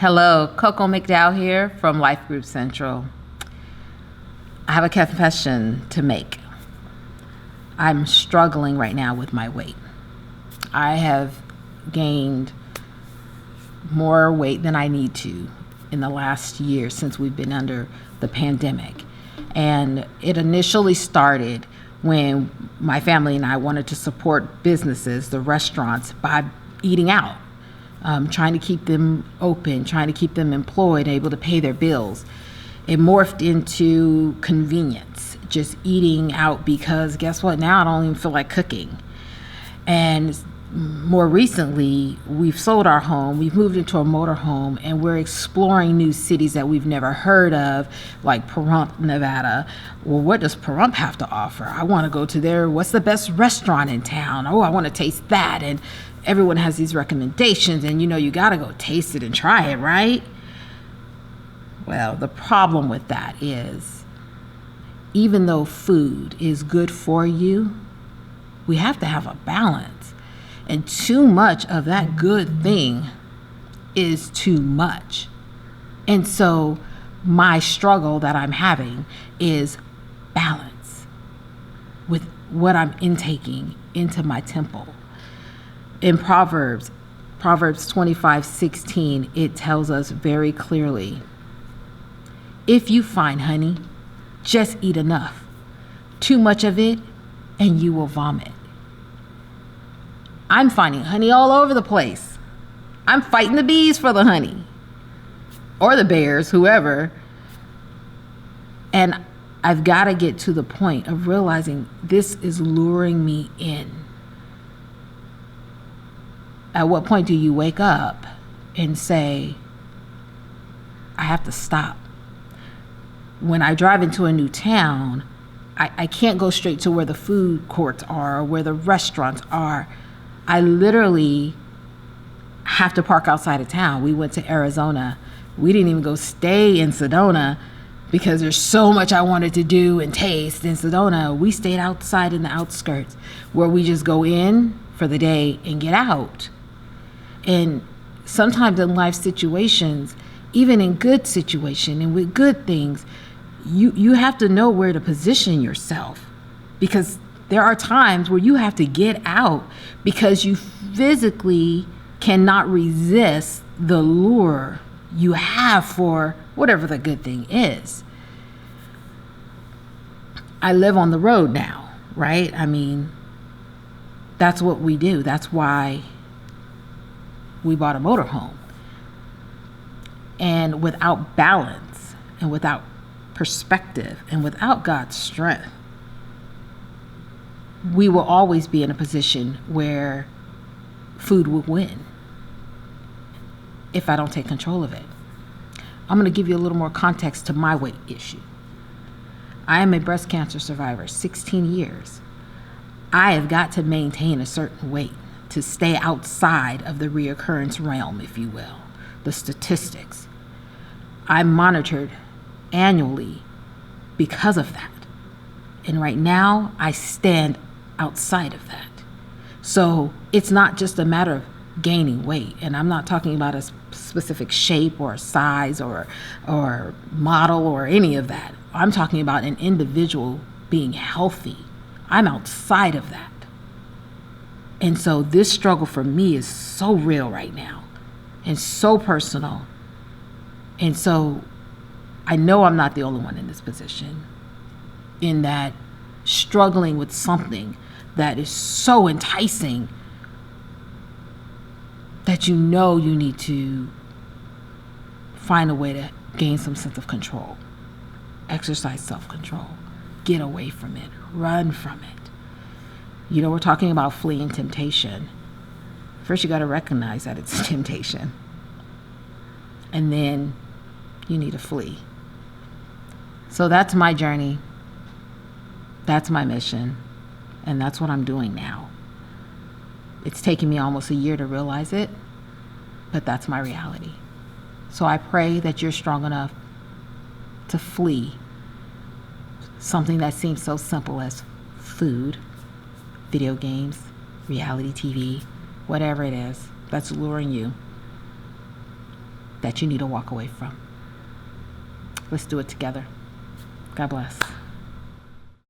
Hello, Koko McDowell here from Life Group Central. I have a confession to make. I'm struggling right now with my weight. I have gained more weight than I need to in the last year since we've been under the pandemic. And it initially started when my family and I wanted to support businesses, the restaurants, by eating out. Trying to keep them open, trying to keep them employed, able to pay their bills. It morphed into convenience, just eating out because guess what? Now I don't even feel like cooking. And more recently, we've sold our home, we've moved into a motor home, and we're exploring new cities that we've never heard of, like Pahrump, Nevada. Well, what does Pahrump have to offer? I want to go to there. What's the best restaurant in town? Oh, I want to taste that. And everyone has these recommendations, and you got to go taste it and try it, right? Well, the problem with that is, even though food is good for you, we have to have a balance. And too much of that good thing is too much. And so my struggle that I'm having is balance with what I'm intaking into my temple. In Proverbs 25:16, it tells us very clearly, if you find honey, just eat enough. Too much of it, and you will vomit. I'm finding honey all over the place. I'm fighting the bees for the honey. Or the bears, whoever. And I've got to get to the point of realizing this is luring me in. At what point do you wake up and say, I have to stop? When I drive into a new town, I can't go straight to where the food courts are or where the restaurants are. I literally have to park outside of town. We went to Arizona. We didn't even go stay in Sedona because there's so much I wanted to do and taste in Sedona. We stayed outside in the outskirts where we just go in for the day and get out. And sometimes in life situations, even in good situation and with good things, you have to know where to position yourself, because there are times where you have to get out because you physically cannot resist the lure you have for whatever the good thing is. I live on the road now, right? I mean, that's what we do. That's why we bought a motorhome. And without balance and without perspective and without God's strength, we will always be in a position where food will win if I don't take control of it. I'm going to give you a little more context to my weight issue. I am a breast cancer survivor, 16 years. I have got to maintain a certain weight to stay outside of the reoccurrence realm, if you will, the statistics. I'm monitored annually because of that. And right now, I stand outside of that. So it's not just a matter of gaining weight. And I'm not talking about a specific shape or size or model or any of that. I'm talking about an individual being healthy. I'm outside of that. And so this struggle for me is so real right now and so personal. And so I know I'm not the only one in this position, in that struggling with something that is so enticing that you need to find a way to gain some sense of control, exercise self-control, get away from it, run from it. We're talking about fleeing temptation. First, you got to recognize that it's a temptation. And then you need to flee. So that's my journey. That's my mission. And that's what I'm doing now. It's taken me almost a year to realize it, but that's my reality. So I pray that you're strong enough to flee something that seems so simple as food, video games, reality TV, whatever it is that's luring you. that you need to walk away from. Let's do it together. God bless.